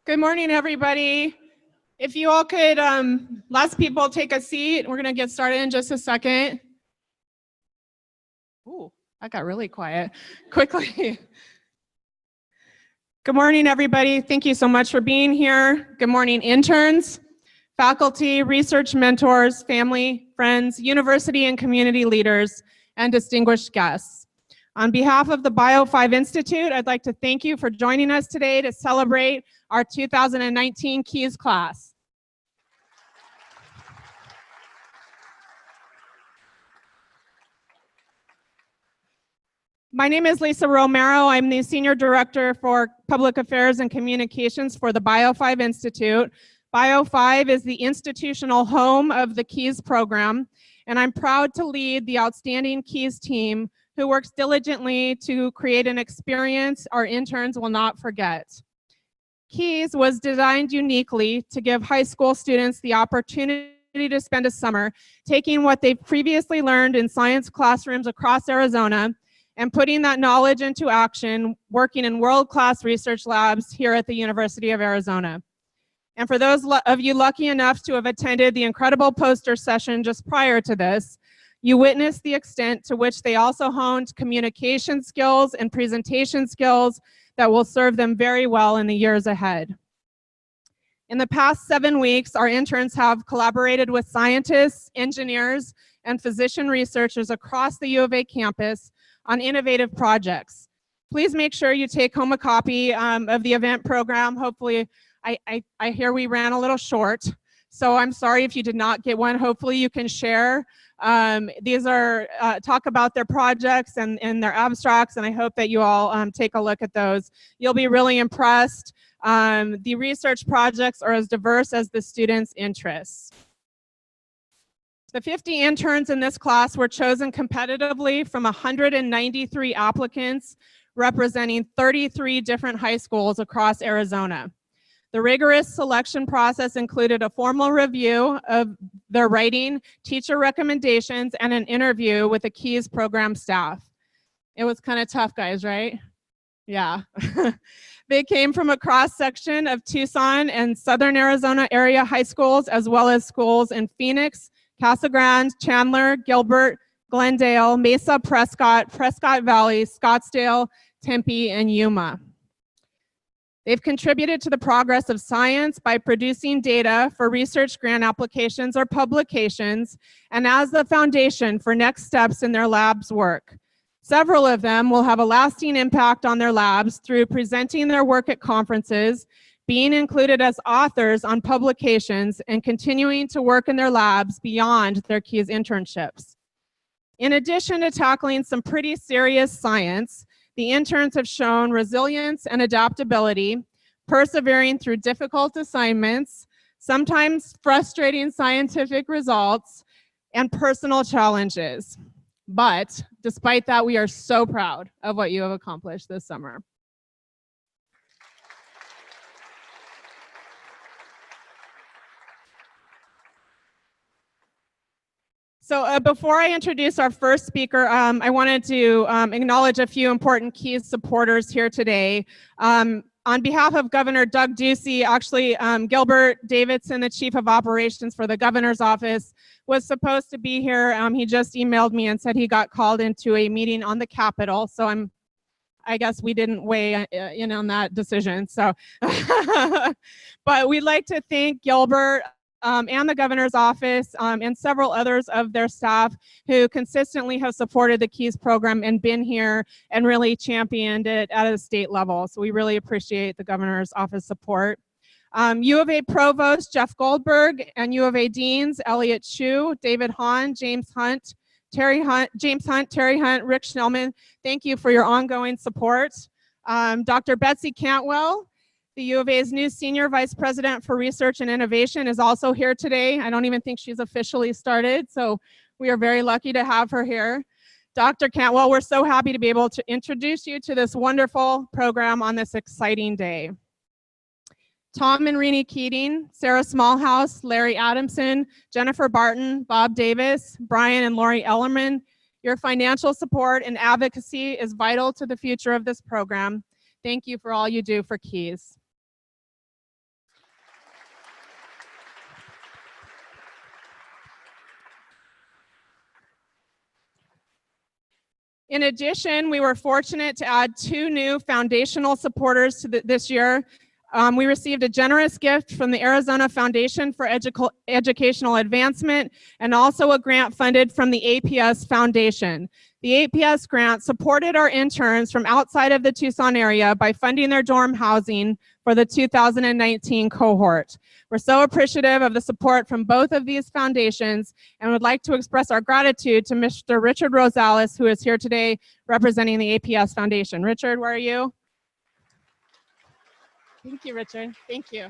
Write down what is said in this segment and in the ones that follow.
Good morning, everybody. If you all could, last people take a seat. We're going to get started in just a second. Ooh, that got really quiet quickly. Good morning, everybody. Thank you so much for being here. Good morning, interns, faculty, research mentors, family, friends, university and community leaders, and distinguished guests. On behalf of the Bio5 Institute, I'd like to thank you for joining us today to celebrate our 2019 Keys class. My name is Lisa Romero. I'm the Senior Director for Public Affairs and Communications for the Bio5 Institute. Bio5 is the institutional home of the Keys program, and I'm proud to lead the outstanding Keys team who works diligently to create an experience our interns will not forget. Keys was designed uniquely to give high school students the opportunity to spend a summer taking what they've previously learned in science classrooms across Arizona and putting that knowledge into action, working in world-class research labs here at the University of Arizona. And for those of you lucky enough to have attended the incredible poster session just prior to this, you witnessed the extent to which they also honed communication skills and presentation skills that will serve them very well in the years ahead. In the past 7 weeks, our interns have collaborated with scientists, engineers, and physician researchers across the U of A campus on innovative projects. Please make sure you take home a copy of the event program. Hopefully, I hear we ran a little short, so I'm sorry if you did not get one. Hopefully you can share. These are talk about their projects and their abstracts, and I hope that you all take a look at those. You'll be really impressed. The research projects are as diverse as the students' interests. The 50 interns in this class were chosen competitively from 193 applicants representing 33 different high schools across Arizona. The rigorous selection process included a formal review of their writing, teacher recommendations, and an interview with the Keys program staff. It was kind of tough, guys, right? Yeah. They came from a cross-section of Tucson and Southern Arizona area high schools, as well as schools in Phoenix, Casa Grande, Chandler, Gilbert, Glendale, Mesa, Prescott, Prescott Valley, Scottsdale, Tempe, and Yuma. They've contributed to the progress of science by producing data for research grant applications or publications, and as the foundation for next steps in their lab's work. Several of them will have a lasting impact on their labs through presenting their work at conferences, being included as authors on publications, and continuing to work in their labs beyond their Keys internships. In addition to tackling some pretty serious science, the interns have shown resilience and adaptability, persevering through difficult assignments, sometimes frustrating scientific results, and personal challenges. But despite that, we are so proud of what you have accomplished this summer. So before I introduce our first speaker, I wanted to acknowledge a few important Keys supporters here today. On behalf of Governor Doug Ducey, actually Gilbert Davidson, the Chief of Operations for the Governor's Office, was supposed to be here. He just emailed me and said he got called into a meeting on the Capitol. So I guess we didn't weigh in on that decision. So, but we'd like to thank Gilbert and the Governor's Office and several others of their staff who consistently have supported the Keys program and been here and really championed it at a state level. So we really appreciate the Governor's Office support. U of A Provost Jeff Goldberg and U of A Deans Elliot Chu, David Hahn, James Hunt, Terry Hunt, Rick Schnellman, thank you for your ongoing support. Dr. Betsy Cantwell, the U of A's new Senior Vice President for Research and Innovation, is also here today. I don't even think she's officially started, so we are very lucky to have her here. Dr. Cantwell, we're so happy to be able to introduce you to this wonderful program on this exciting day. Tom and Rini Keating, Sarah Smallhouse, Larry Adamson, Jennifer Barton, Bob Davis, Brian and Lori Ellerman, your financial support and advocacy is vital to the future of this program. Thank you for all you do for Keys. In addition, we were fortunate to add 2 new foundational supporters to this year. We received a generous gift from the Arizona Foundation for Educational Advancement and also a grant funded from the APS Foundation. The APS grant supported our interns from outside of the Tucson area by funding their dorm housing for the 2019 cohort. We're so appreciative of the support from both of these foundations and would like to express our gratitude to Mr. Richard Rosales, who is here today representing the APS Foundation. Richard, where are you? Thank you, Richard. Thank you.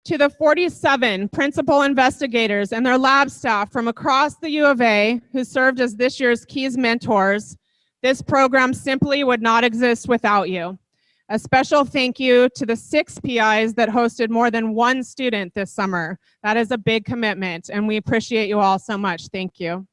To the 47 principal investigators and their lab staff from across the U of A who served as this year's KEYS mentors, this program simply would not exist without you. A special thank you to the 6 PIs that hosted more than 1 student this summer. That is a big commitment, and we appreciate you all so much. Thank you.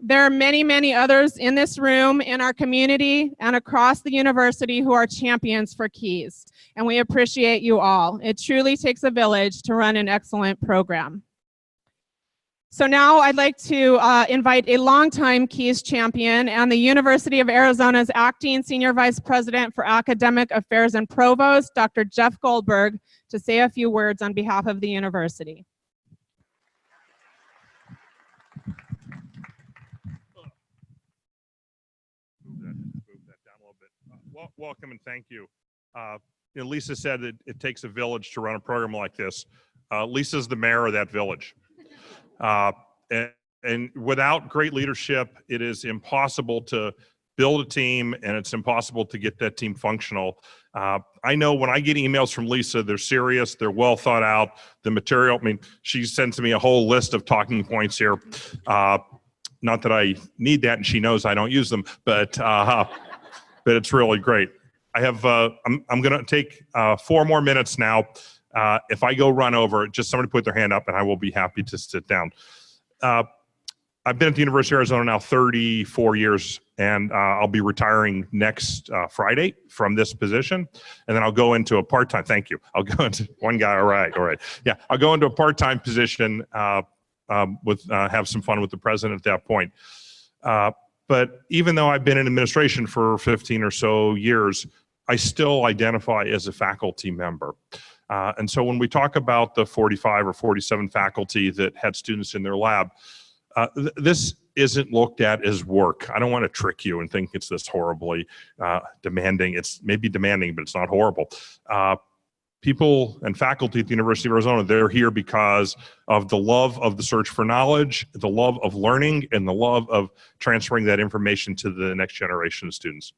There are many, many others in this room, in our community, and across the university who are champions for KEYS, and we appreciate you all. It truly takes a village to run an excellent program. So now I'd like to invite a longtime KEYS champion and the University of Arizona's acting Senior Vice President for Academic Affairs and Provost, Dr. Jeff Goldberg, to say a few words on behalf of the university. Welcome and thank you. Lisa said that it takes a village to run a program like this. Lisa's the mayor of that village. And without great leadership, it is impossible to build a team, and it's impossible to get that team functional. I know when I get emails from Lisa, they're serious, they're well thought out. The material, I mean, she sends me a whole list of talking points here. Not that I need that, and she knows I don't use them, but it's really great. I have, I'm gonna take 4 more minutes now. If I go run over, just somebody put their hand up and I will be happy to sit down. I've been at the University of Arizona now 34 years, and I'll be retiring next Friday from this position, and then I'll go into a part-time, thank you. I'll go into, one guy, all right. Yeah, I'll go into a part-time position have some fun with the president at that point. But even though I've been in administration for 15 or so years, I still identify as a faculty member. And so when we talk about the 45 or 47 faculty that had students in their lab, this isn't looked at as work. I don't want to trick you and think it's this horribly demanding. It's maybe demanding, but it's not horrible. People and faculty at the University of Arizona, they're here because of the love of the search for knowledge, the love of learning, and the love of transferring that information to the next generation of students.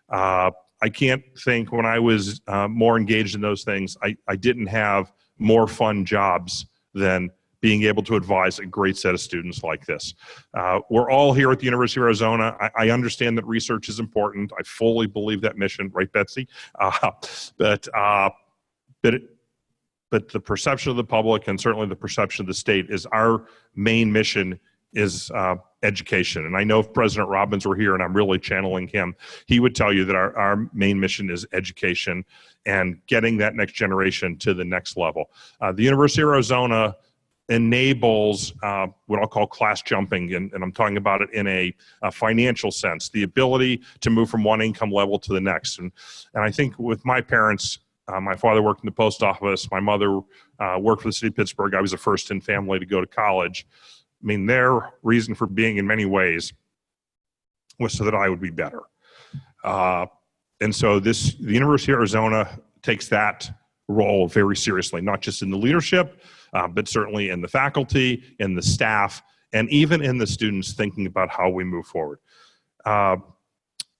I can't think when I was more engaged in those things, I didn't have more fun jobs than being able to advise a great set of students like this. We're all here at the University of Arizona. I understand that research is important. I fully believe that mission, right, Betsy? But the perception of the public, and certainly the perception of the state, is our main mission is education. And I know if President Robbins were here, and I'm really channeling him, he would tell you that our main mission is education and getting that next generation to the next level. The University of Arizona enables what I'll call class jumping, and I'm talking about it in a financial sense, the ability to move from one income level to the next. And I think with my parents, my father worked in the post office, my mother worked for the city of Pittsburgh. I was the first in family to go to college. I mean, their reason for being in many ways was so that I would be better. And so the University of Arizona takes that role very seriously, not just in the leadership, but certainly in the faculty, in the staff, and even in the students thinking about how we move forward.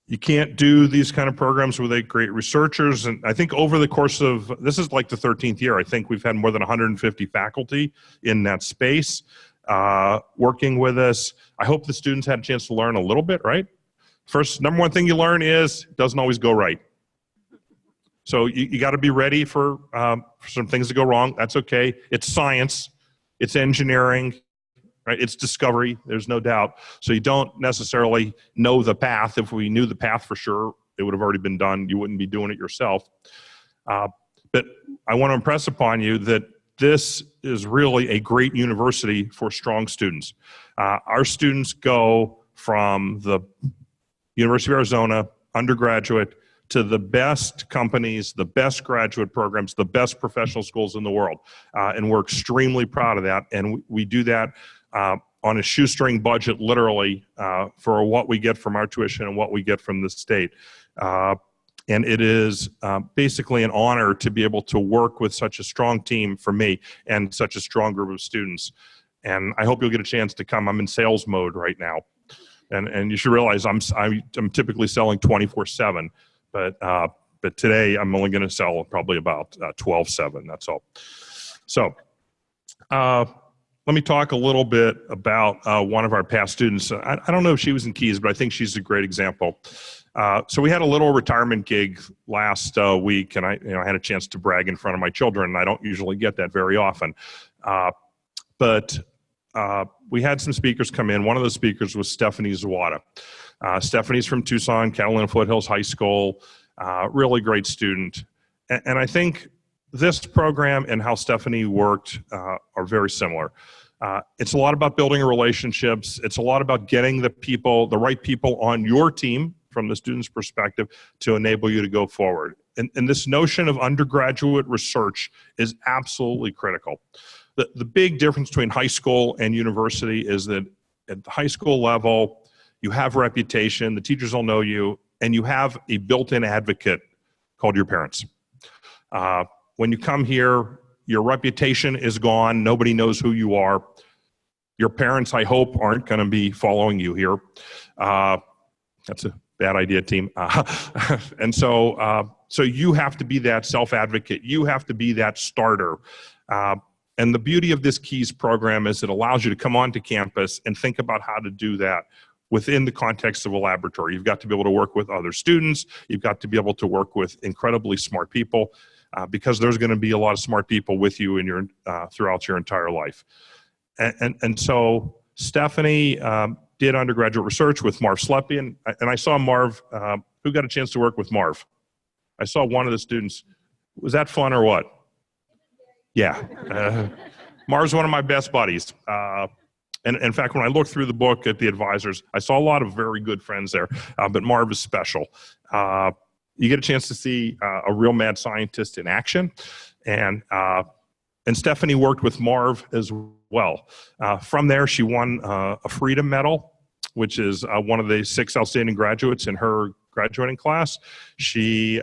You can't do these kind of programs without great researchers. And I think over the course of, this is like the 13th year, I think we've had more than 150 faculty in that space working with us. I hope the students had a chance to learn a little bit, right? First, number one thing you learn is it doesn't always go right. So you got to be ready for some things to go wrong. That's okay. It's science. It's engineering. Right? It's discovery, there's no doubt. So you don't necessarily know the path. If we knew the path for sure, it would have already been done. You wouldn't be doing it yourself. But I want to impress upon you that this is really a great university for strong students. Our students go from the University of Arizona undergraduate to the best companies, the best graduate programs, the best professional schools in the world. And we're extremely proud of that. And we do that on a shoestring budget, literally, for what we get from our tuition and what we get from the state. And it is basically an honor to be able to work with such a strong team for me and such a strong group of students. And I hope you'll get a chance to come. I'm in sales mode right now. And you should realize I'm typically selling 24/7, but today I'm only going to sell probably about 12/7. That's all. So let me talk a little bit about one of our past students. I don't know if she was in Keys, but I think she's a great example. So we had a little retirement gig last week, and I had a chance to brag in front of my children, and I don't usually get that very often. But we had some speakers come in. One of the speakers was Stephanie Zawada. Stephanie's from Tucson, Catalina Foothills High School, really great student. And I think this program and how Stephanie worked are very similar. It's a lot about building relationships. It's a lot about getting the right people on your team from the student's perspective to enable you to go forward. And this notion of undergraduate research is absolutely critical. The big difference between high school and university is that at the high school level, you have reputation, the teachers will know you, and you have a built-in advocate called your parents. When you come here, your reputation is gone. Nobody knows who you are. Your parents, I hope, aren't going to be following you here. That's a bad idea, team. And so you have to be that self-advocate. You have to be that starter. And the beauty of this KEYS program is it allows you to come onto campus and think about how to do that within the context of a laboratory. You've got to be able to work with other students. You've got to be able to work with incredibly smart people because there's going to be a lot of smart people with you in your throughout your entire life. And so Stephanie did undergraduate research with Marv Slepian, and I saw Marv. Who got a chance to work with Marv? I saw one of the students. Was that fun or what? Yeah. Marv's one of my best buddies. And in fact, when I looked through the book at the advisors, I saw a lot of very good friends there, but Marv is special. You get a chance to see a real mad scientist in action, and Stephanie worked with Marv as well. From there, she won a Freedom Medal, which is one of the 6 outstanding graduates in her graduating class. She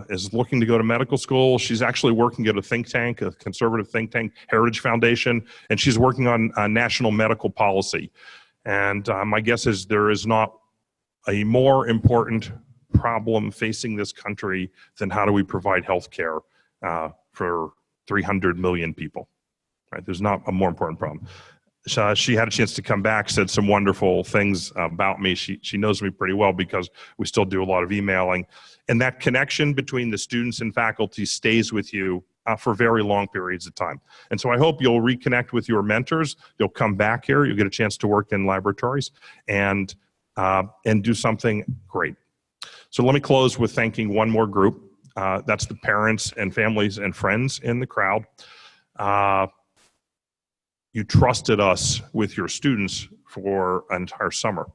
is looking to go to medical school. She's actually working at a think tank, a conservative think tank, Heritage Foundation, and she's working on national medical policy. And my guess is there is not a more important problem facing this country than how do we provide health care for 300 million people. Right? There's not a more important problem. She had a chance to come back, said some wonderful things about me. She knows me pretty well because we still do a lot of emailing. And that connection between the students and faculty stays with you for very long periods of time. And so I hope you'll reconnect with your mentors. You'll come back here. You'll get a chance to work in laboratories and do something great. So let me close with thanking one more group. That's the parents and families and friends in the crowd. You trusted us with your students for an entire summer.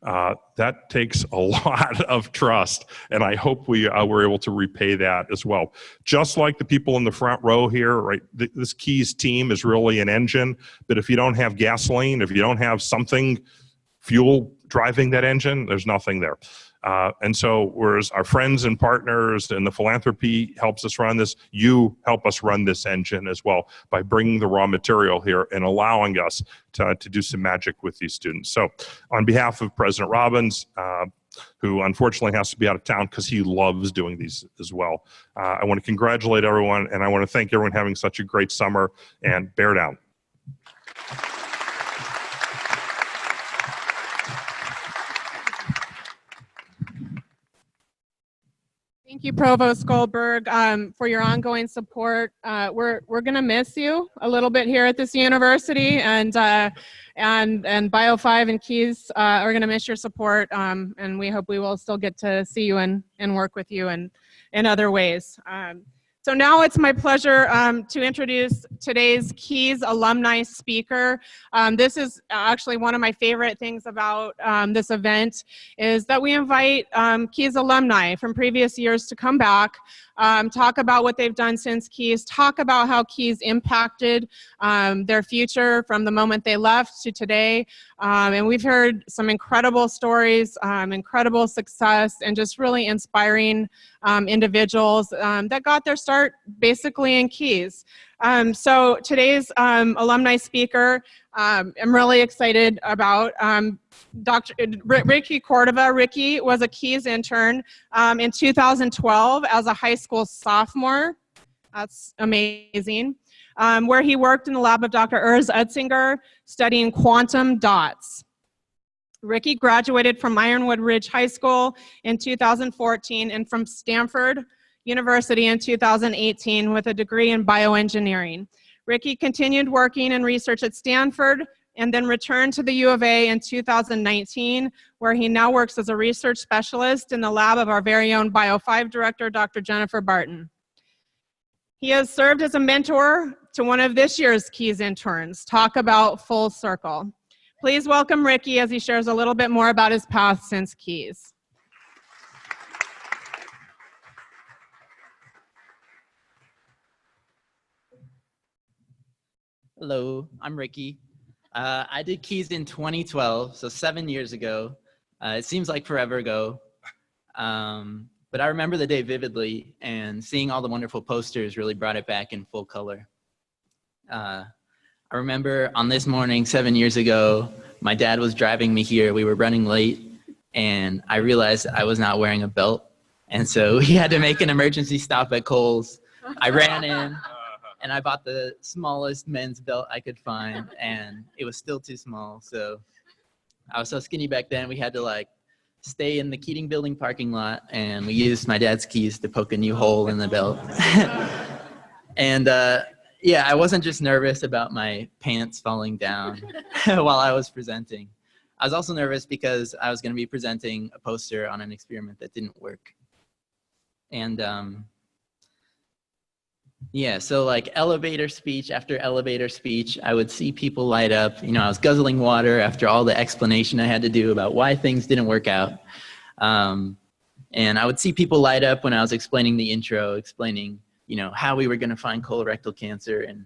That takes a lot of trust, and I hope we were able to repay that as well. Just like the people in the front row here, right? This KEYS team is really an engine, but if you don't have gasoline, if you don't have something, fuel driving that engine, there's nothing there. And so whereas our friends and partners and the philanthropy helps us run this, you help us run this engine as well by bringing the raw material here and allowing us to do some magic with these students. So on behalf of President Robbins, who unfortunately has to be out of town because he loves doing these as well, I want to congratulate everyone, and I want to thank everyone having such a great summer, and bear down. Thank you, Provost Goldberg, for your ongoing support. We're going to miss you a little bit here at this university, and Bio 5 and Keys are going to miss your support, and we hope we will still get to see you and work with you in other ways. So now it's my pleasure to introduce today's Keys alumni speaker. This is actually one of my favorite things about this event is that we invite Keys alumni from previous years to come back, talk about what they've done since Keys, talk about how Keys impacted their future from the moment they left to today. And we've heard some incredible stories, incredible success, and just really inspiring individuals that got their start basically in Keys. So today's alumni speaker, I'm really excited about Dr. Ricky Cordova. Ricky was a Keys intern in 2012 as a high school sophomore. That's amazing. Where he worked in the lab of Dr. Urs Utzinger studying quantum dots. Ricky graduated from Ironwood Ridge High School in 2014 and from Stanford University in 2018 with a degree in bioengineering. Ricky continued working in research at Stanford and then returned to the U of A in 2019, where he now works as a research specialist in the lab of our very own Bio 5 director, Dr. Jennifer Barton. He has served as a mentor to one of this year's Keys interns. Talk about full circle. Please welcome Ricky as he shares a little bit more about his path since Keys. Hello, I'm Ricky. I did Keys in 2012, so 7 years ago. It seems like forever ago. But I remember the day vividly, and seeing all the wonderful posters really brought it back in full color. I remember on this morning 7 years ago, my dad was driving me here. We were running late, and I realized I was not wearing a belt. And so he had to make an emergency stop at Kohl's. I ran in, and I bought the smallest men's belt I could find, and it was still too small. So I was so skinny back then, we had to like stay in the Keating Building parking lot, and we used my dad's keys to poke a new hole in the belt. And yeah, I wasn't just nervous about my pants falling down while I was presenting. I was also nervous because I was going to be presenting a poster on an experiment that didn't work. And yeah, so like elevator speech after elevator speech, I would see people light up. You know, I was guzzling water after all the explanation I had to do about why things didn't work out. And I would see people light up when I was explaining the intro, explaining, you know, how we were going to find colorectal cancer and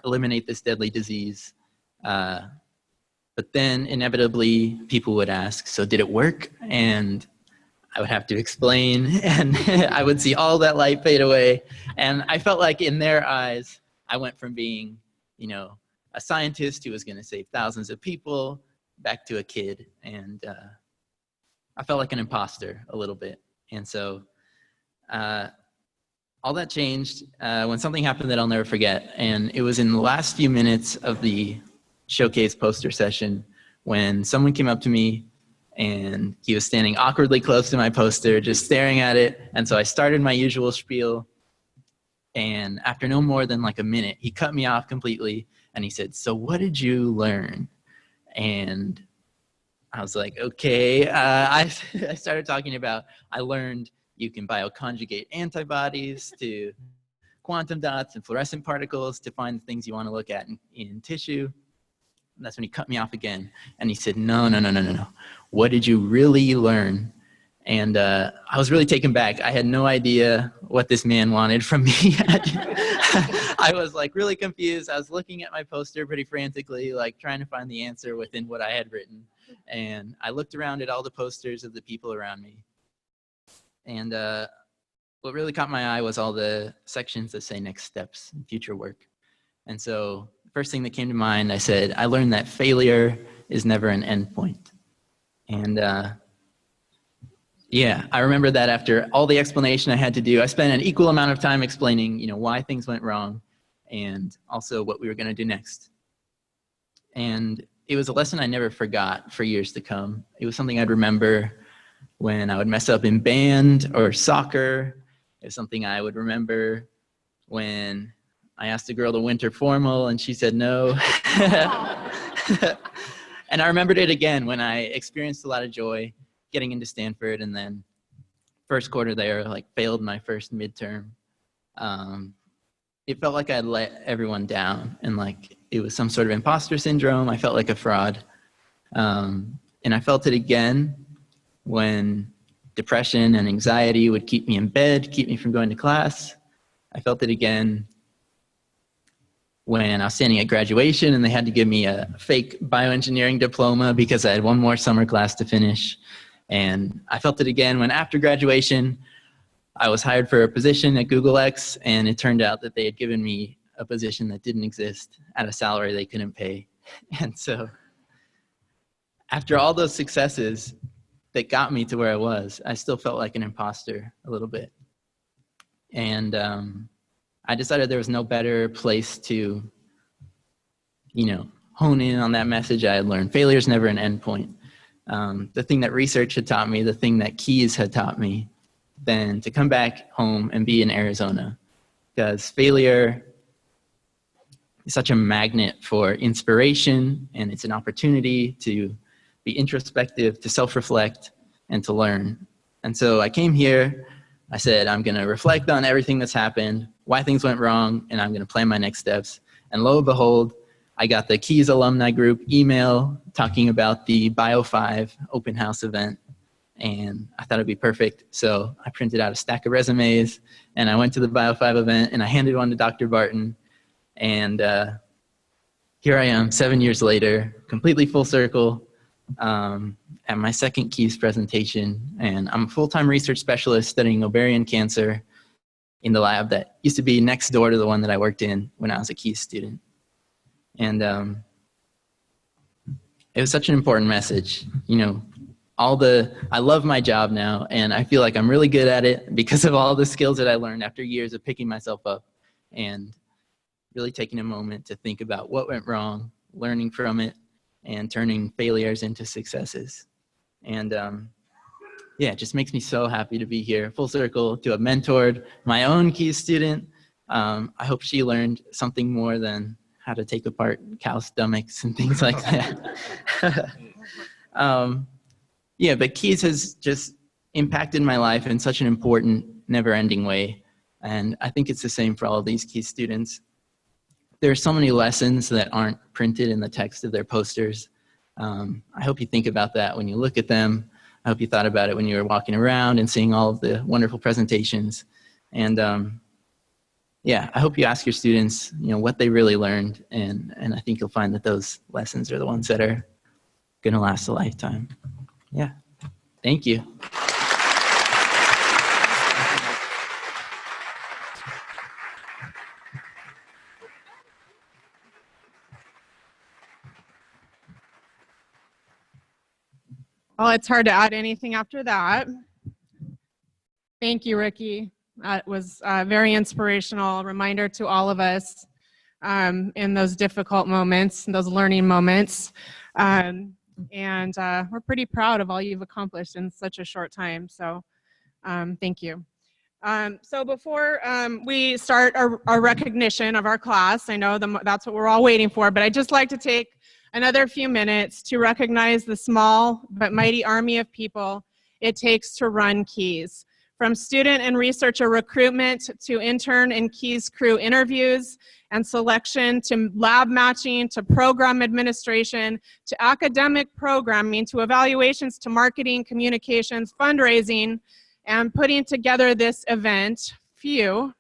eliminate this deadly disease. But then inevitably people would ask, so did it work? And I would have to explain, and I would see all that light fade away. And I felt like in their eyes, I went from being, you know, a scientist who was going to save thousands of people back to a kid. And I felt like an imposter a little bit. And so all that changed when something happened that I'll never forget. And it was in the last few minutes of the showcase poster session when someone came up to me, and he was standing awkwardly close to my poster, just staring at it. And so I started my usual spiel. And after no more than like a minute, he cut me off completely. And he said, so what did you learn? And I was like, okay. I started talking about, I learned you can bioconjugate antibodies to quantum dots and fluorescent particles to find the things you want to look at in tissue. And that's when he cut me off again. And he said, no. What did you really learn? And I was really taken back. I had no idea what this man wanted from me. I was like really confused. I was looking at my poster pretty frantically, like trying to find the answer within what I had written. And I looked around at all the posters of the people around me. And what really caught my eye was all the sections that say next steps and future work. And so first thing that came to mind, I said, I learned that failure is never an end point. And yeah, I remember that after all the explanation I had to do, I spent an equal amount of time explaining, you know, why things went wrong and also what we were going to do next. And it was a lesson I never forgot for years to come. It was something I'd remember when I would mess up in band or soccer. It was something I would remember when I asked a girl to winter formal and she said no. And I remembered it again when I experienced a lot of joy getting into Stanford, and then first quarter there, like failed my first midterm. It felt like I had let everyone down, and like it was some sort of imposter syndrome. I felt like a fraud. And I felt it again when depression and anxiety would keep me in bed, keep me from going to class. I felt it again when I was standing at graduation and they had to give me a fake bioengineering diploma because I had one more summer class to finish. And I felt it again when after graduation, I was hired for a position at Google X, and it turned out that they had given me a position that didn't exist at a salary they couldn't pay. And so after all those successes that got me to where I was, I still felt like an imposter a little bit. And I decided there was no better place to, hone in on that message I had learned. Failure is never an endpoint. The thing that research had taught me, the thing that Keys had taught me, than to come back home and be in Arizona. Because failure is such a magnet for inspiration, and it's an opportunity to be introspective, to self-reflect, and to learn. And so I came here, I said, I'm gonna reflect on everything that's happened, why things went wrong, and I'm gonna plan my next steps. And lo and behold, I got the Keys alumni group email talking about the Bio5 open house event, and I thought it'd be perfect. So I printed out a stack of resumes, and I went to the Bio5 event, and I handed one to Dr. Barton. And here I am 7 years later, completely full circle, at my second Keys presentation. And I'm a full-time research specialist studying ovarian cancer in the lab that used to be next door to the one that I worked in when I was a Keys student. And it was such an important message. I love my job now, and I feel like I'm really good at it because of all the skills that I learned after years of picking myself up and really taking a moment to think about what went wrong, learning from it, and turning failures into successes. And it just makes me so happy to be here, full circle, to have mentored my own Keys student. I hope she learned something more than how to take apart cow stomachs and things like that. But Keys has just impacted my life in such an important, never-ending way. And I think it's the same for all of these Keys students. There are so many lessons that aren't printed in the text of their posters. I hope you think about that when you look at them. I hope you thought about it when you were walking around and seeing all of the wonderful presentations. And I hope you ask your students, what they really learned. And I think you'll find that those lessons are the ones that are going to last a lifetime. Yeah. Thank you. Well, it's hard to add anything after that. Thank you, Ricky. That was a very inspirational reminder to all of us in those difficult moments, those learning moments. And we're pretty proud of all you've accomplished in such a short time. So thank you. So before we start our recognition of our class, I know that's what we're all waiting for, but I'd just like to take another few minutes to recognize the small but mighty army of people it takes to run Keys. From student and researcher recruitment to intern and Keys crew interviews and selection, to lab matching, to program administration, to academic programming, to evaluations, to marketing, communications, fundraising, and putting together this event, there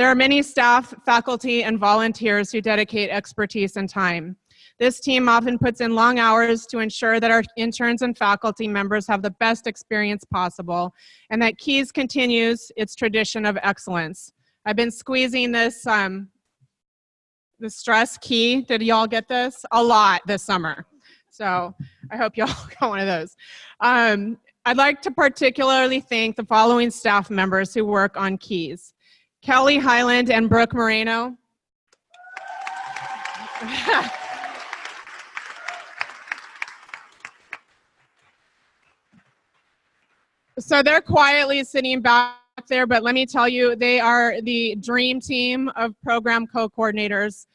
are many staff, faculty, and volunteers who dedicate expertise and time. This team often puts in long hours to ensure that our interns and faculty members have the best experience possible, and that Keys continues its tradition of excellence. I've been squeezing this, the stress key, did y'all get this? A lot this summer. So I hope y'all got one of those. I'd like to particularly thank the following staff members who work on Keys: Kelly Highland and Brooke Moreno. So they're quietly sitting back there, but let me tell you, they are the dream team of program co-coordinators.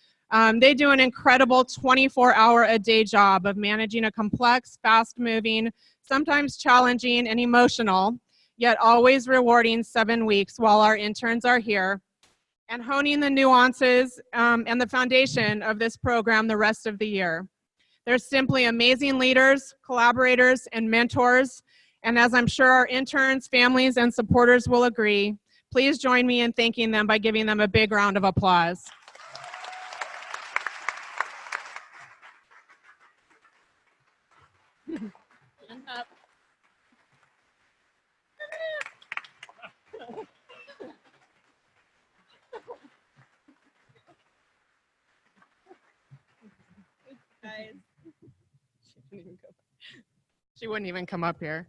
They do an incredible 24-hour-a-day job of managing a complex, fast-moving, sometimes challenging and emotional, yet always rewarding 7 weeks while our interns are here, and honing the nuances and the foundation of this program the rest of the year. They're simply amazing leaders, collaborators, and mentors. And as I'm sure our interns, families, and supporters will agree, please join me in thanking them by giving them a big round of applause. She wouldn't even come up here.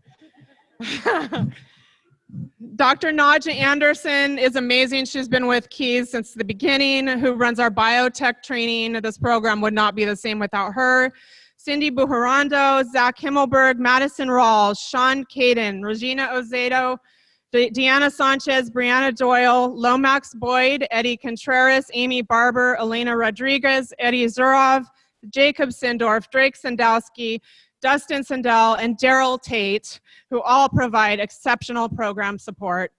Dr. Naja Anderson is amazing. She's been with Keys since the beginning, who runs our biotech training. This program would not be the same without her. Cindy Bujarando, Zach Himmelberg, Madison Rawls, Sean Caden, Regina Ozedo, Deanna Sanchez, Brianna Doyle, Lomax Boyd, Eddie Contreras, Amy Barber, Elena Rodriguez, Eddie Zurov, Jacob Sindorf, Drake Sandowski, Dustin Sandell, and Daryl Tate, who all provide exceptional program support.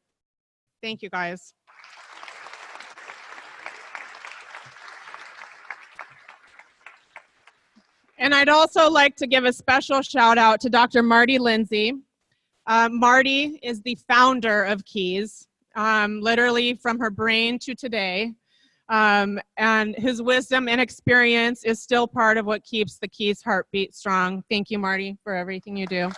Thank you, guys. And I'd also like to give a special shout out to Dr. Marty Lindsay. Marty is the founder of Keys, literally from her brain to today. And his wisdom and experience is still part of what keeps the Keys heartbeat strong. Thank you, Marty, for everything you do.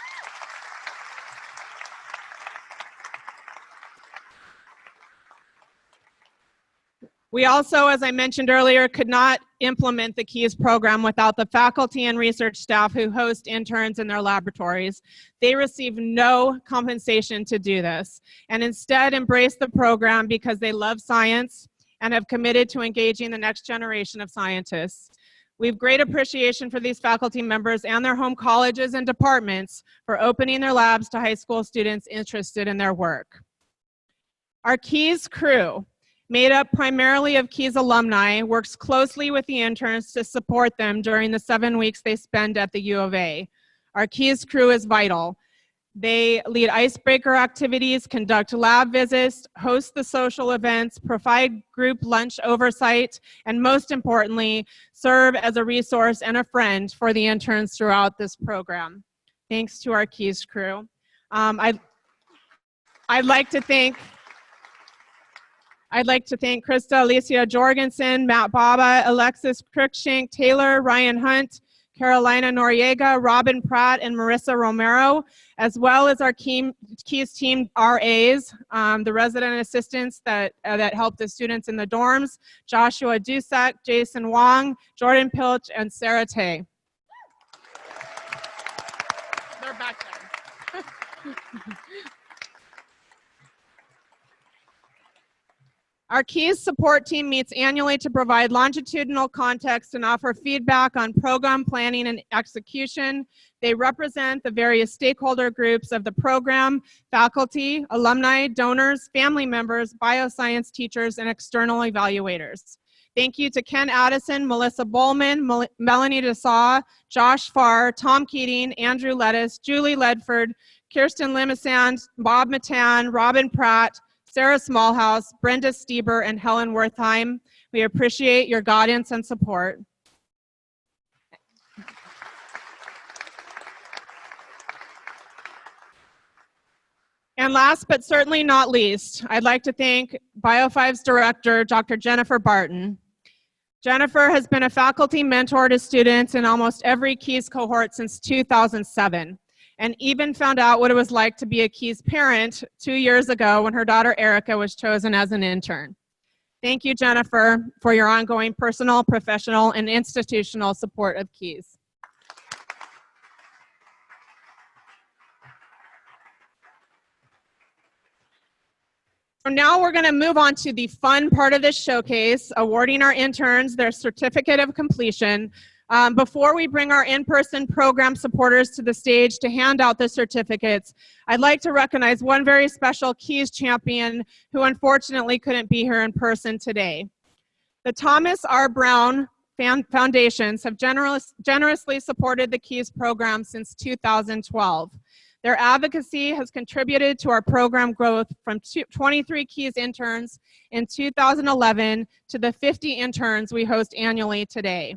We also, as I mentioned earlier, could not implement the Keys program without the faculty and research staff who host interns in their laboratories. They receive no compensation to do this, and instead embrace the program because they love science and have committed to engaging the next generation of scientists. We have great appreciation for these faculty members and their home colleges and departments for opening their labs to high school students interested in their work. Our Keys crew, made up primarily of Keys alumni, works closely with the interns to support them during the 7 weeks they spend at the U of A. Our Keys crew is vital. They lead icebreaker activities, conduct lab visits, host the social events, provide group lunch oversight, and most importantly, serve as a resource and a friend for the interns throughout this program. Thanks to our Keys crew. I'd like to thank Krista Alicia Jorgensen, Matt Baba, Alexis Cruikshank, Taylor, Ryan Hunt, Carolina Noriega, Robin Pratt, and Marissa Romero, as well as our Keys team RAs, the resident assistants that help the students in the dorms, Joshua Dusak, Jason Wong, Jordan Pilch, and Sarah Tay. They're back there. Our Keys support team meets annually to provide longitudinal context and offer feedback on program planning and execution. They represent the various stakeholder groups of the program, faculty, alumni, donors, family members, bioscience teachers, and external evaluators. Thank you to Ken Addison, Melissa Bowman, Melanie Desaw, Josh Farr, Tom Keating, Andrew Lettuce, Julie Ledford, Kirsten Limasand, Bob Matan, Robin Pratt, Sarah Smallhouse, Brenda Stieber, and Helen Wertheim. We appreciate your guidance and support. And last but certainly not least, I'd like to thank Bio5's director, Dr. Jennifer Barton. Jennifer has been a faculty mentor to students in almost every Keys cohort since 2007. And even found out what it was like to be a Keys parent 2 years ago when her daughter Erica was chosen as an intern. Thank you, Jennifer, for your ongoing personal, professional, and institutional support of Keys. So now we're going to move on to the fun part of this showcase, awarding our interns their certificate of completion. Before we bring our in-person program supporters to the stage to hand out the certificates, I'd like to recognize one very special Keys champion who unfortunately couldn't be here in person today. The Thomas R. Brown Foundations have generously supported the Keys program since 2012. Their advocacy has contributed to our program growth from 23 Keys interns in 2011 to the 50 interns we host annually today.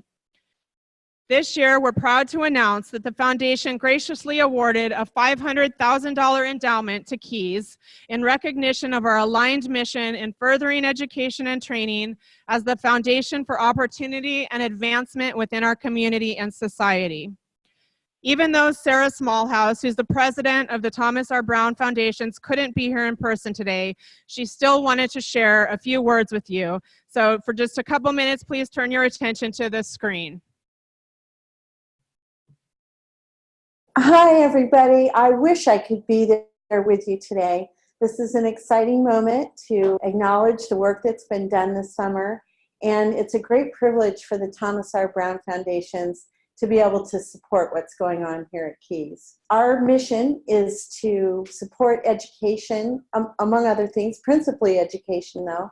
This year, we're proud to announce that the foundation graciously awarded a $500,000 endowment to Keys in recognition of our aligned mission in furthering education and training as the foundation for opportunity and advancement within our community and society. Even though Sarah Smallhouse, who's the president of the Thomas R. Brown Foundations, couldn't be here in person today, she still wanted to share a few words with you. So for just a couple minutes, please turn your attention to the screen. Hi, everybody. I wish I could be there with you today. This is an exciting moment to acknowledge the work that's been done this summer, and it's a great privilege for the Thomas R. Brown Foundations to be able to support what's going on here at Keys. Our mission is to support education, among other things, principally education though,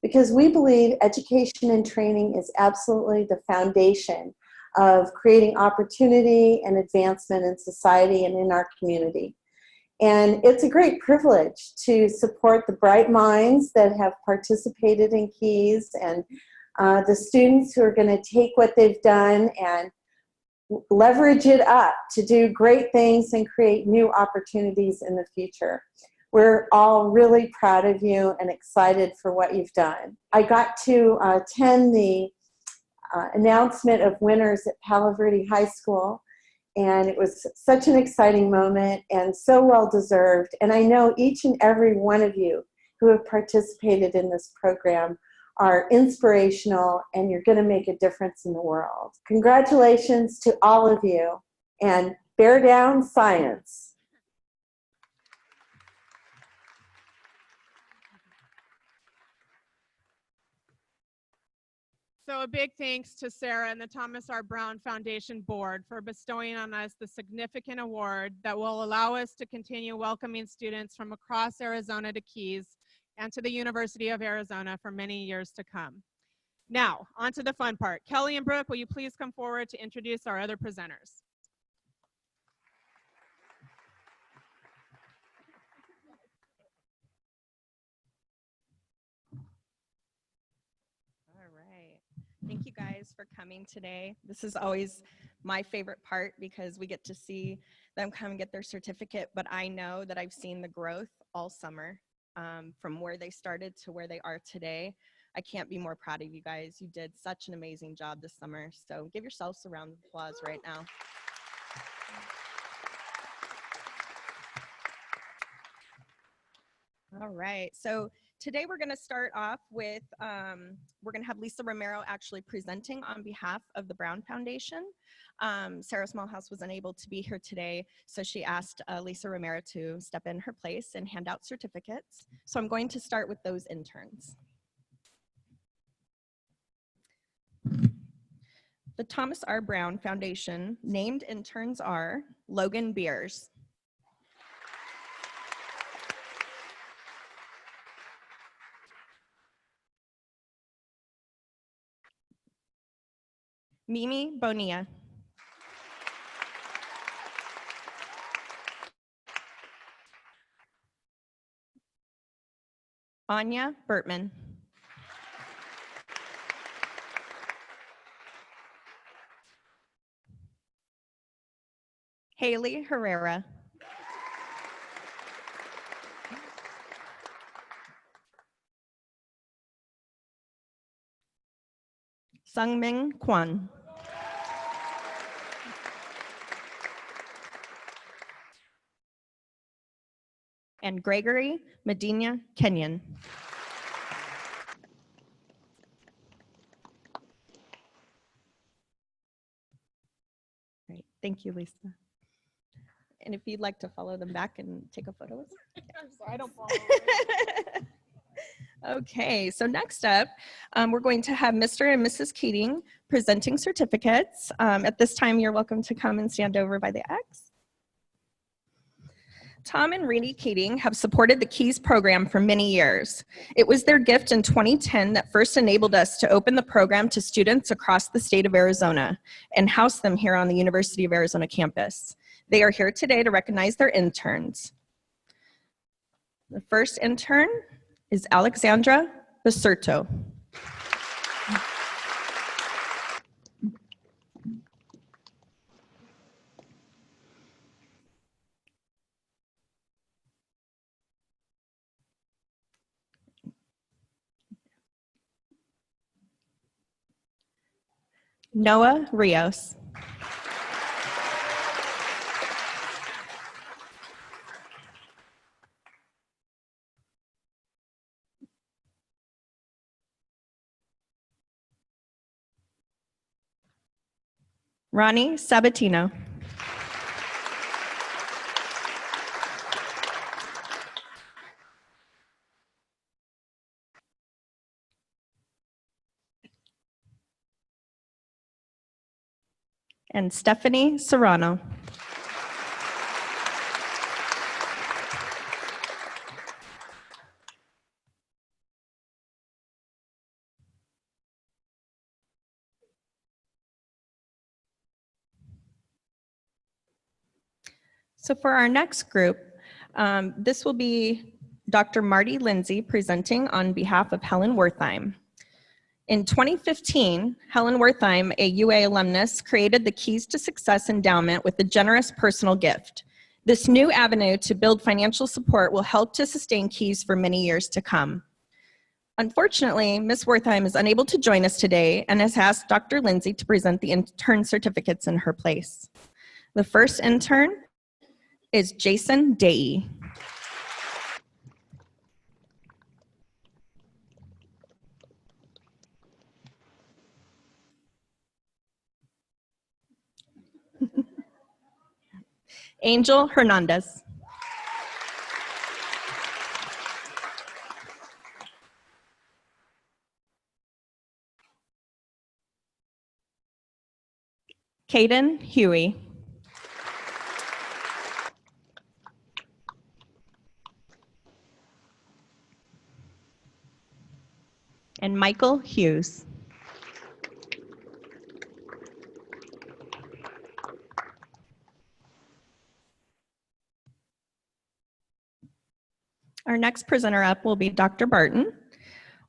because we believe education and training is absolutely the foundation of creating opportunity and advancement in society and in our community. And it's a great privilege to support the bright minds that have participated in Keys and the students who are going to take what they've done and leverage it up to do great things and create new opportunities in the future. We're all really proud of you and excited for what you've done. I got to attend the announcement of winners at Palo Verde High School, and it was such an exciting moment and so well deserved. And I know each and every one of you who have participated in this program are inspirational, and you're going to make a difference in the world. Congratulations to all of you, and bear down science. So a big thanks to Sarah and the Thomas R. Brown Foundation Board for bestowing on us the significant award that will allow us to continue welcoming students from across Arizona to Keys and to the University of Arizona for many years to come. Now, on to the fun part. Kelly and Brooke, will you please come forward to introduce our other presenters? All right. Thank you guys for coming today. This is always my favorite part because we get to see them come and get their certificate, but I know that I've seen the growth all summer from where they started to where they are today. I can't be more proud of you guys. You did such an amazing job this summer. So give yourselves a round of applause right now. All right. So today we're going to start off with, we're going to have Lisa Romero actually presenting on behalf of the Brown Foundation. Sarah Smallhouse was unable to be here today, so she asked Lisa Romero to step in her place and hand out certificates. So I'm going to start with those interns. The Thomas R. Brown Foundation named interns are Logan Beers, Mimi Bonilla, Anya Bertman, Haley Herrera, Sungmin Kwan, and Gregory Medina Kenyon. Great, thank you, Lisa. And if you'd like to follow them back and take a photo with them. I'm sorry, I don't follow. Okay, so next up, we're going to have Mr. and Mrs. Keating presenting certificates. At this time, you're welcome to come and stand over by the X. Tom and Reedy Keating have supported the KEYS program for many years. It was their gift in 2010 that first enabled us to open the program to students across the state of Arizona and house them here on the University of Arizona campus. They are here today to recognize their interns. The first intern is Alexandra Basurto. Noah Rios. Ronnie Sabatino. And Stephanie Serrano. So for our next group, this will be Dr. Marty Lindsay presenting on behalf of Helen Wertheim. In 2015, Helen Wertheim, a UA alumnus, created the Keys to Success Endowment with a generous personal gift. This new avenue to build financial support will help to sustain Keys for many years to come. Unfortunately, Ms. Wertheim is unable to join us today and has asked Dr. Lindsay to present the intern certificates in her place. The first intern is Jason Day. Angel Hernandez. Caden Huey. And Michael Hughes. Our next presenter up will be Dr. Barton.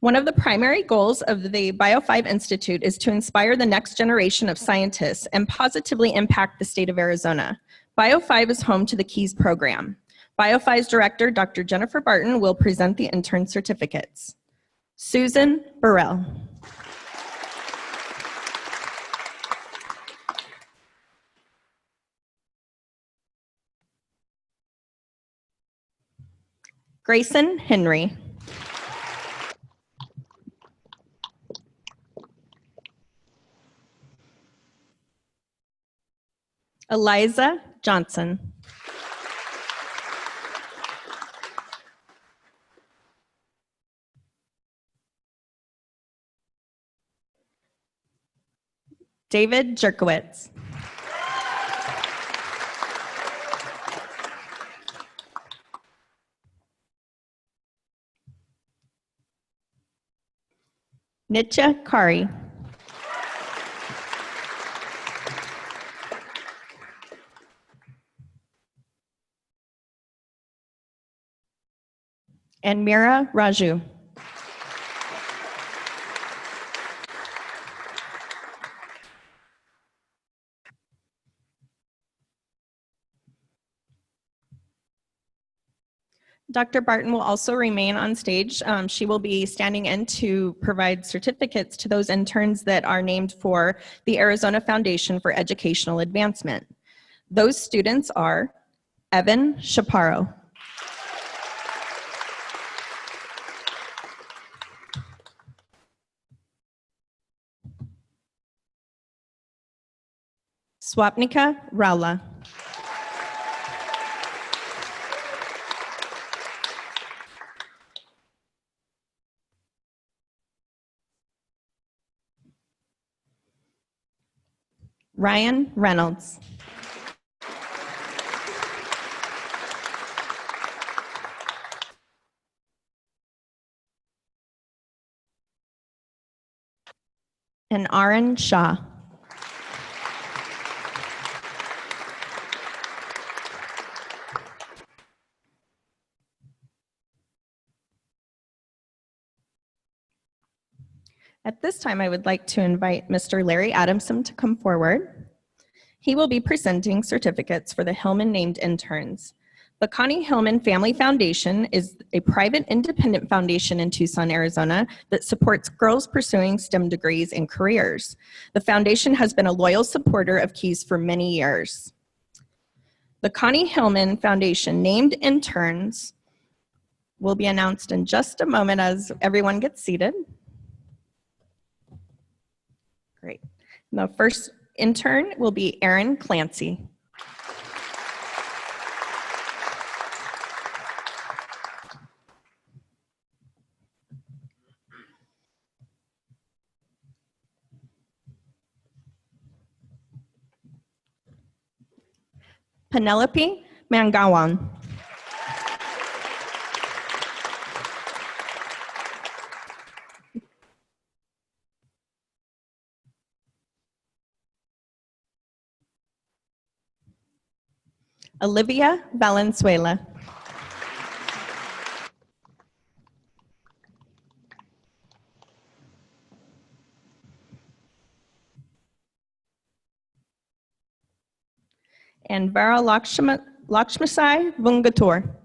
One of the primary goals of the Bio5 Institute is to inspire the next generation of scientists and positively impact the state of Arizona. Bio5 is home to the KEYS program. Bio5's director, Dr. Jennifer Barton, will present the intern certificates. Susan Burrell. Grayson Henry. Eliza Johnson. David Jerkowitz. Nitya Kari. And Mira Raju. Dr. Barton will also remain on stage. She will be standing in to provide certificates to those interns that are named for the Arizona Foundation for Educational Advancement. Those students are Evan Chaparro. Swapnika Rala. Ryan Reynolds. And Aaron Shaw. At this time, I would like to invite Mr. Larry Adamson to come forward. He will be presenting certificates for the Hillman named interns. The Connie Hillman Family Foundation is a private independent foundation in Tucson, Arizona that supports girls pursuing STEM degrees and careers. The foundation has been a loyal supporter of Keys for many years. The Connie Hillman Foundation named interns will be announced in just a moment as everyone gets seated. Great. The first intern will be Erin Clancy. Penelope Mangawan. Olivia Valenzuela. And Vera Lakshmasai Vungatur.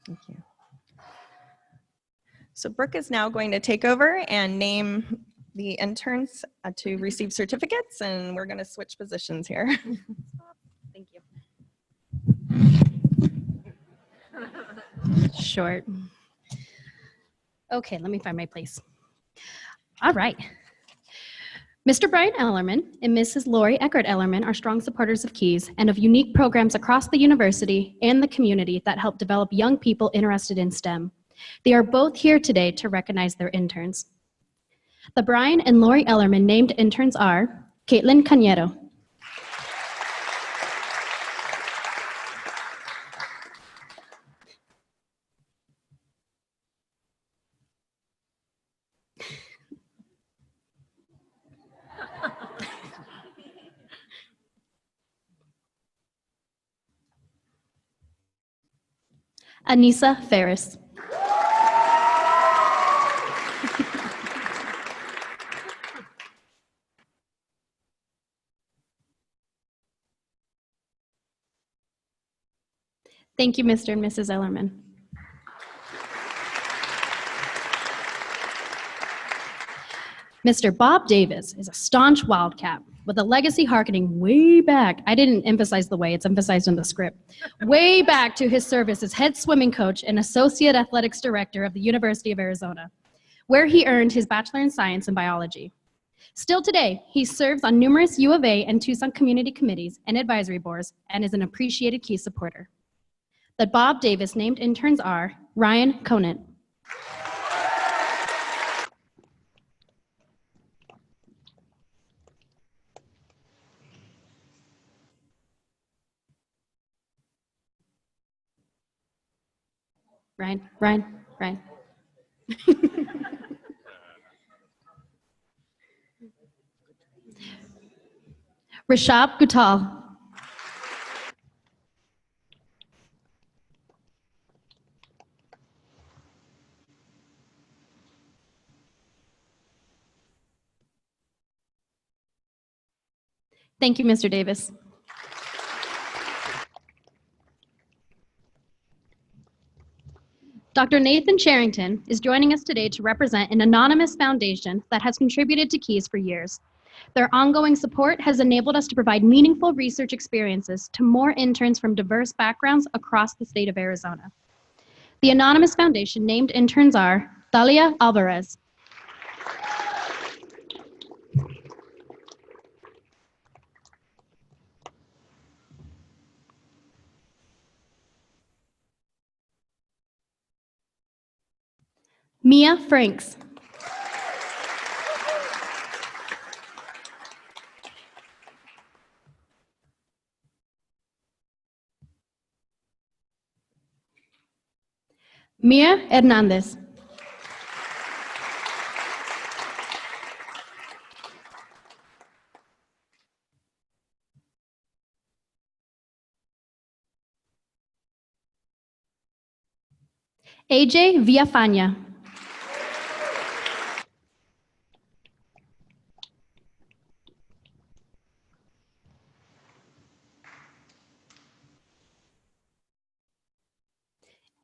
Thank you. So Brooke is now going to take over and name the interns to receive certificates, and we're going to switch positions here. Thank you. Short. Okay, let me find my place. All right. Mr. Brian Ellerman and Mrs. Lori Eckert Ellerman are strong supporters of Keys and of unique programs across the university and the community that help develop young people interested in STEM. They are both here today to recognize their interns. The Brian and Lori Ellerman named interns are Caitlin Cañero, Anissa Ferris, thank you, Mr. and Mrs. Ellerman. Mr. Bob Davis is a staunch Wildcat with a legacy harkening way back. I didn't emphasize the way, it's emphasized in the script. Way back to his service as head swimming coach and associate athletics director of the University of Arizona, where he earned his bachelor in science and biology. Still today, he serves on numerous U of A and Tucson community committees and advisory boards and is an appreciated Key supporter. The Bob Davis named interns are Ryan Conant, Ryan. Rishab Guttal. Thank you, Mr. Davis. Dr. Nathan Charrington is joining us today to represent an anonymous foundation that has contributed to Keys for years. Their ongoing support has enabled us to provide meaningful research experiences to more interns from diverse backgrounds across the state of Arizona. The anonymous foundation named interns are Thalia Alvarez, Mia Franks. Mia Hernandez. AJ Villafaña.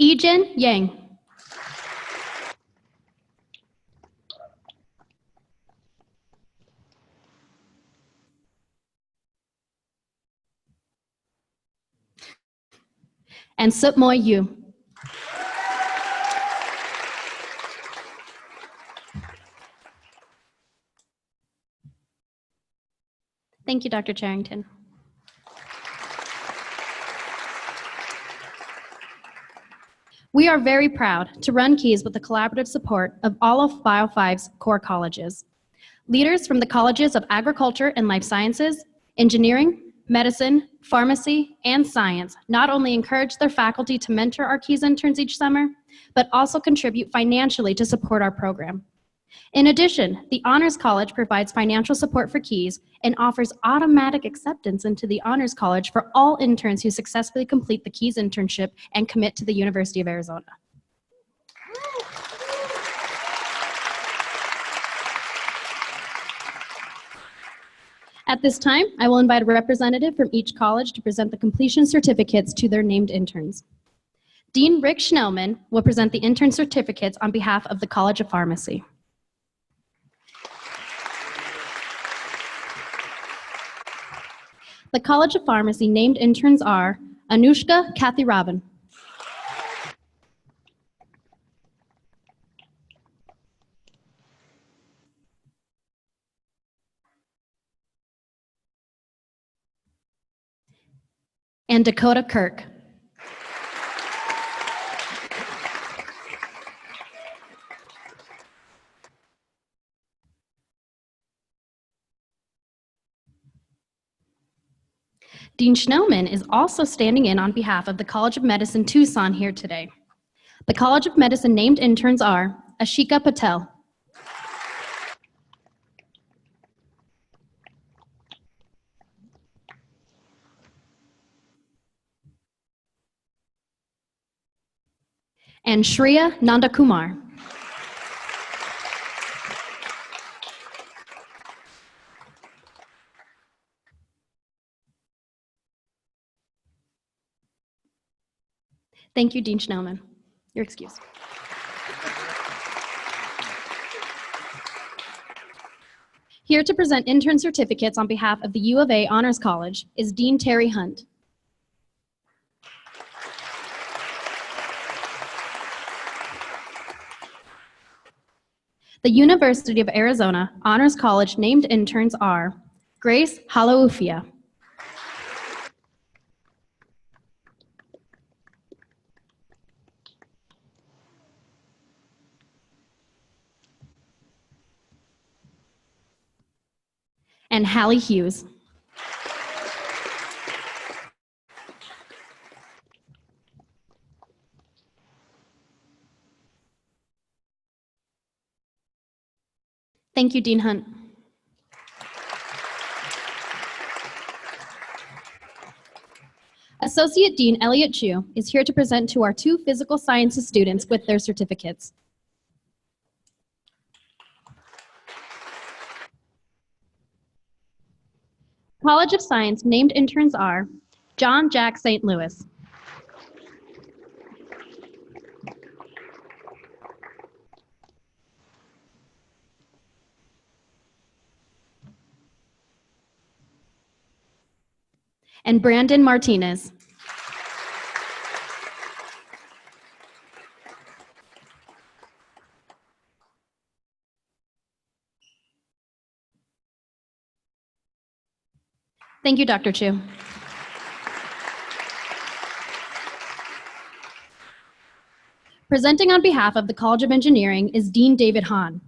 Ejen Yang. And Sutmoy Yu. Thank you, Dr. Charrington. We are very proud to run Keys with the collaborative support of all of Bio5's core colleges. Leaders from the colleges of Agriculture and Life Sciences, Engineering, Medicine, Pharmacy, and Science not only encourage their faculty to mentor our Keys interns each summer, but also contribute financially to support our program. In addition, the Honors College provides financial support for Keys and offers automatic acceptance into the Honors College for all interns who successfully complete the Keys internship and commit to the University of Arizona. At this time, I will invite a representative from each college to present the completion certificates to their named interns. Dean Rick Schnellman will present the intern certificates on behalf of the College of Pharmacy. The College of Pharmacy named interns are Anushka Kathy Robin, and Dakota Kirk. Dean Schnellman is also standing in on behalf of the College of Medicine Tucson here today. The College of Medicine named interns are Ashika Patel, and Shreya Nandakumar. Thank you, Dean Schnellman. Your excuse. Here to present intern certificates on behalf of the U of A Honors College is Dean Terry Hunt. The University of Arizona Honors College named interns are Grace Halaufia, and Hallie Hughes. Thank you, Dean Hunt. Associate Dean Elliott Chu is here to present to our two physical sciences students with their certificates. College of Science named interns are John Jack St. Louis, and Brandon Martinez. Thank you, Dr. Chu. Presenting on behalf of the College of Engineering is Dean David Hahn.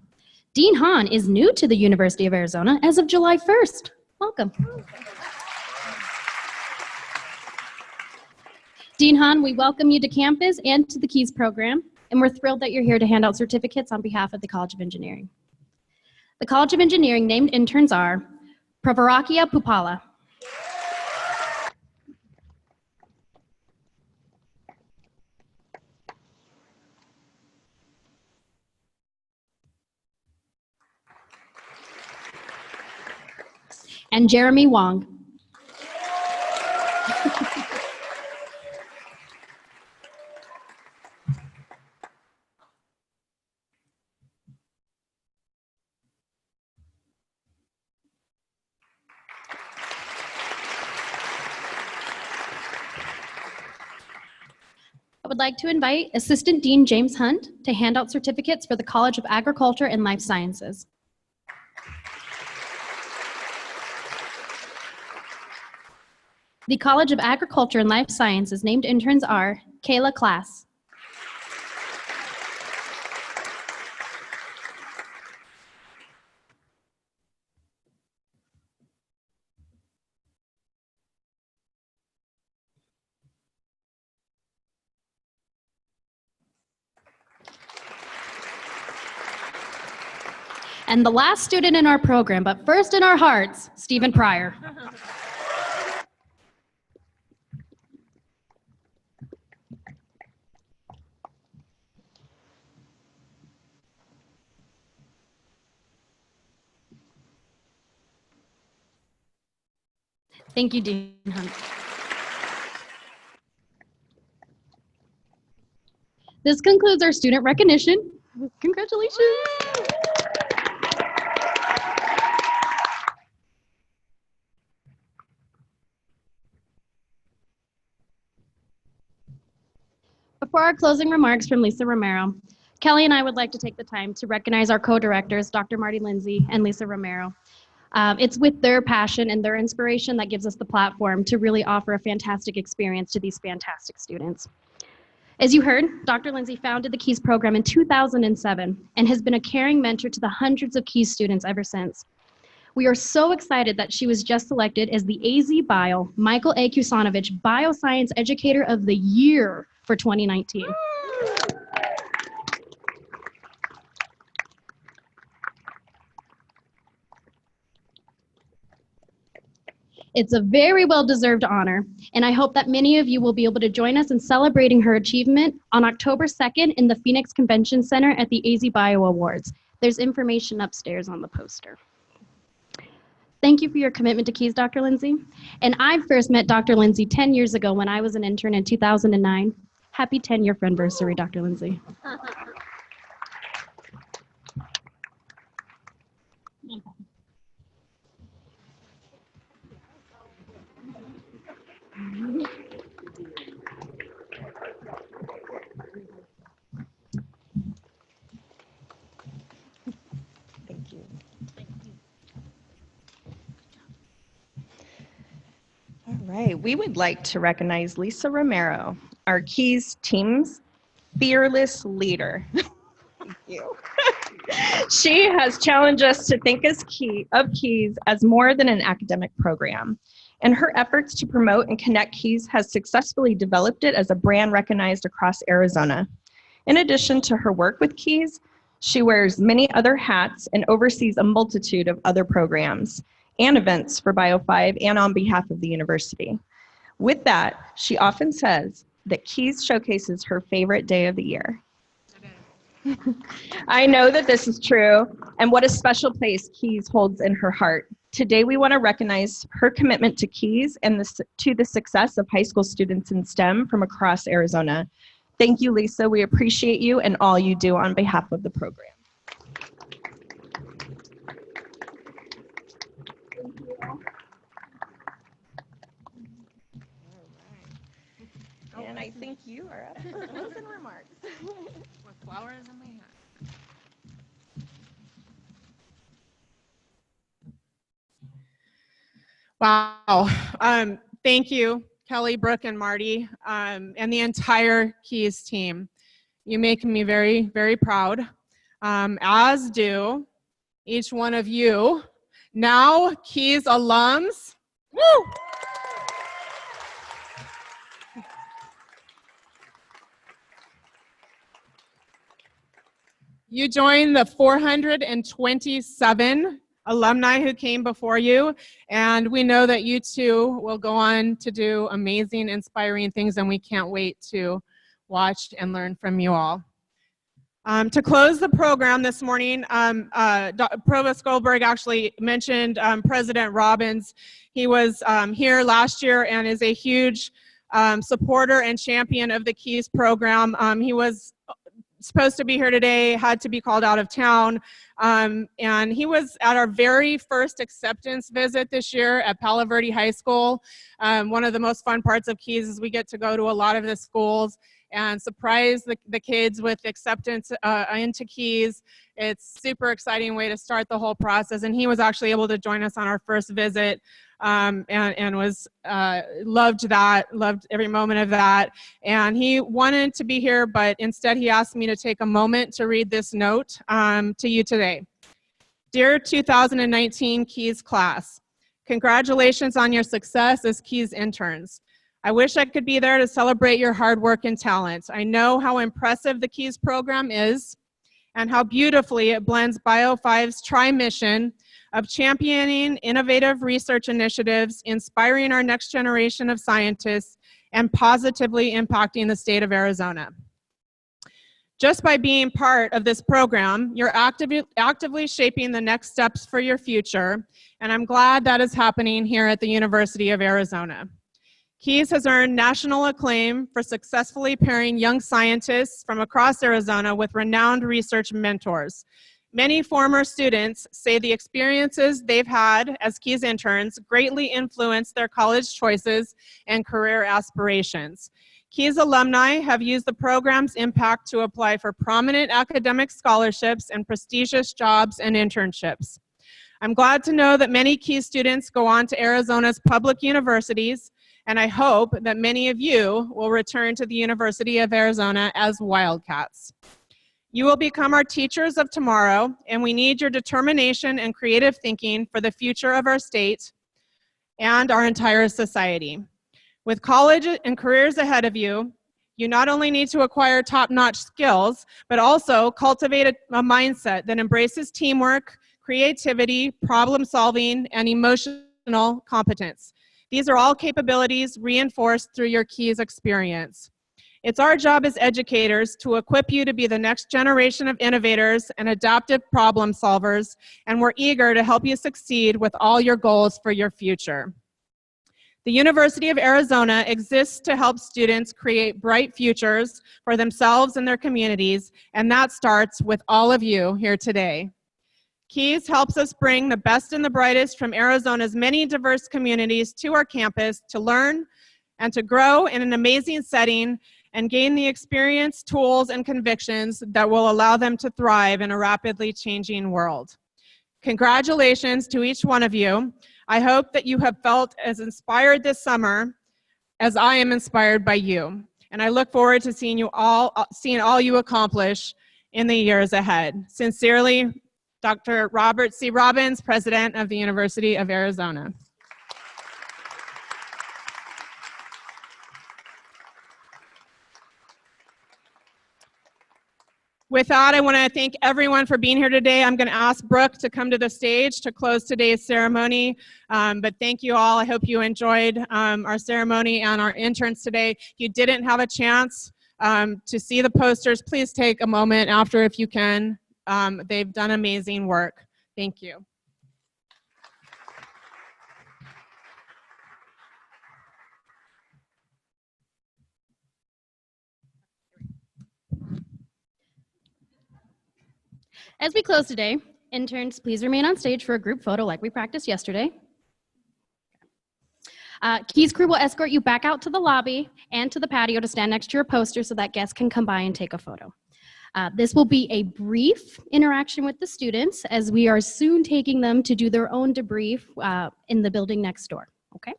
Dean Hahn is new to the University of Arizona as of July 1st. Welcome. Dean Hahn, we welcome you to campus and to the KEYS program, and we're thrilled that you're here to hand out certificates on behalf of the College of Engineering. The College of Engineering named interns are Pravarakia Pupala, and Jeremy Wong. I would like to invite Assistant Dean James Hunt to hand out certificates for the College of Agriculture and Life Sciences. The College of Agriculture and Life Sciences named interns are Kayla Klass, and the last student in our program, but first in our hearts, Stephen Pryor. Thank you, Dean Hunt. This concludes our student recognition. Congratulations. Before our closing remarks from Lisa Romero, Kelly and I would like to take the time to recognize our co-directors, Dr. Marty Lindsay and Lisa Romero. It's with their passion and their inspiration that gives us the platform to really offer a fantastic experience to these fantastic students. As you heard, Dr. Lindsay founded the KEYS program in 2007 and has been a caring mentor to the hundreds of KEYS students ever since. We are so excited that she was just selected as the AZ Bio Michael A. Kusanovich Bioscience Educator of the Year for 2019. It's a very well-deserved honor, and I hope that many of you will be able to join us in celebrating her achievement on October 2nd in the Phoenix Convention Center at the AZ Bio Awards. There's information upstairs on the poster. Thank you for your commitment to KEYS, Dr. Lindsay. And I first met Dr. Lindsay 10 years ago when I was an intern in 2009. Happy 10-year anniversary, Dr. Lindsay. Thank you. All right, we would like to recognize Lisa Romero, our KEYS team's fearless leader. Thank you. She has challenged us to think of KEYS as more than an academic program. And her efforts to promote and connect KEYS has successfully developed it as a brand recognized across Arizona. In addition to her work with KEYS, she wears many other hats and oversees a multitude of other programs and events for Bio5 and on behalf of the university. With that, she often says that KEYS showcases her favorite day of the year. I know that this is true, and what a special place KEYS holds in her heart. Today, we want to recognize her commitment to KEYS and to the success of high school students in STEM from across Arizona. Thank you, Lisa. We appreciate you and all you do on behalf of the program. And I think you are up for closing remarks. With flowers in my hand. Wow. Thank you, Kelly, Brooke, and Marty, and the entire KEYS team. You make me very, very proud, as do each one of you. Now, Keys alums. Woo! You joined the 427 alumni who came before you, and we know that you too will go on to do amazing, inspiring things, and we can't wait to watch and learn from you all. To close the program this morning, Provost Goldberg actually mentioned President Robbins. He was here last year and is a huge supporter and champion of the KEYS program. He was supposed to be here today, had to be called out of town, and he was at our very first acceptance visit this year at Palo Verde High School. One of the most fun parts of KEYS is we get to go to a lot of the schools and surprise the kids with acceptance into KEYS. It's super exciting way to start the whole process, and he was actually able to join us on our first visit, and was loved every moment of that. And he wanted to be here, but instead he asked me to take a moment to read this note to you today. Dear 2019 KEYS class, congratulations on your success as KEYS interns. I wish I could be there to celebrate your hard work and talent. I know how impressive the KEYS program is and how beautifully it blends Bio5's tri-mission of championing innovative research initiatives, inspiring our next generation of scientists, and positively impacting the state of Arizona. Just by being part of this program, you're actively shaping the next steps for your future, and I'm glad that is happening here at the University of Arizona. KEYS has earned national acclaim for successfully pairing young scientists from across Arizona with renowned research mentors. Many former students say the experiences they've had as KEYS interns greatly influenced their college choices and career aspirations. KEYS alumni have used the program's impact to apply for prominent academic scholarships and prestigious jobs and internships. I'm glad to know that many KEYS students go on to Arizona's public universities, and I hope that many of you will return to the University of Arizona as Wildcats. You will become our teachers of tomorrow, and we need your determination and creative thinking for the future of our state and our entire society. With college and careers ahead of you, you not only need to acquire top-notch skills, but also cultivate a mindset that embraces teamwork, creativity, problem-solving, and emotional competence. These are all capabilities reinforced through your KEYS experience. It's our job as educators to equip you to be the next generation of innovators and adaptive problem solvers, and we're eager to help you succeed with all your goals for your future. The University of Arizona exists to help students create bright futures for themselves and their communities, and that starts with all of you here today. KEYS helps us bring the best and the brightest from Arizona's many diverse communities to our campus to learn and to grow in an amazing setting and gain the experience, tools, and convictions that will allow them to thrive in a rapidly changing world. Congratulations to each one of you. I hope that you have felt as inspired this summer as I am inspired by you. And I look forward to seeing all you accomplish in the years ahead. Sincerely, Dr. Robert C. Robbins, President of the University of Arizona. With that, I want to thank everyone for being here today. I'm going to ask Brooke to come to the stage to close today's ceremony. But thank you all. I hope you enjoyed our ceremony and our interns today. If you didn't have a chance to see the posters, please take a moment after if you can. They've done amazing work. Thank you. As we close today, interns, please remain on stage for a group photo like we practiced yesterday. KEYS crew will escort you back out to the lobby and to the patio to stand next to your poster so that guests can come by and take a photo. This will be a brief interaction with the students as we are soon taking them to do their own debrief in the building next door, okay?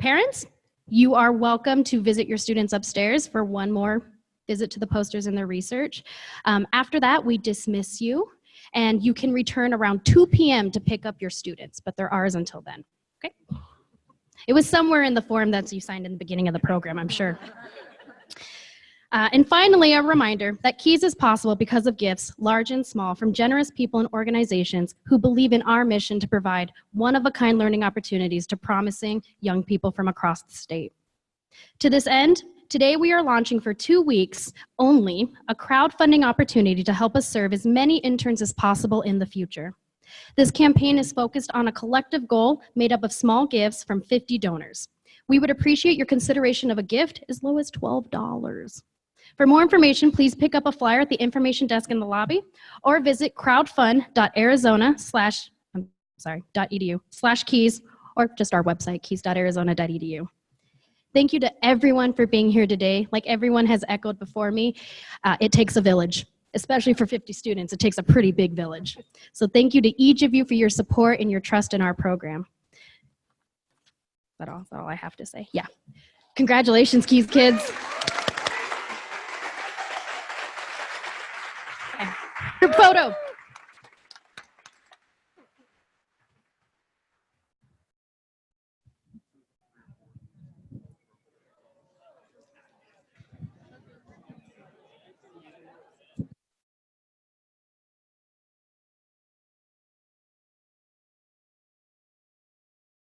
Parents, you are welcome to visit your students upstairs for one more visit to the posters and the research. After that, we dismiss you, and you can return around 2 p.m. to pick up your students, but they're ours until then. Okay? It was somewhere in the form that you signed in the beginning of the program, I'm sure. And finally, a reminder that Keys is possible because of gifts, large and small, from generous people and organizations who believe in our mission to provide one-of-a-kind learning opportunities to promising young people from across the state. To this end, today we are launching for 2 weeks only a crowdfunding opportunity to help us serve as many interns as possible in the future. This campaign is focused on a collective goal made up of small gifts from 50 donors. We would appreciate your consideration of a gift as low as $12. For more information, please pick up a flyer at the information desk in the lobby or visit crowdfund.edu/keys or just our website, keys.arizona.edu. Thank you to everyone for being here today. Like everyone has echoed before me, it takes a village, especially for 50 students. It takes a pretty big village. So thank you to each of you for your support and your trust in our program. That's all I have to say. Yeah. Congratulations, Keys kids. Your photo.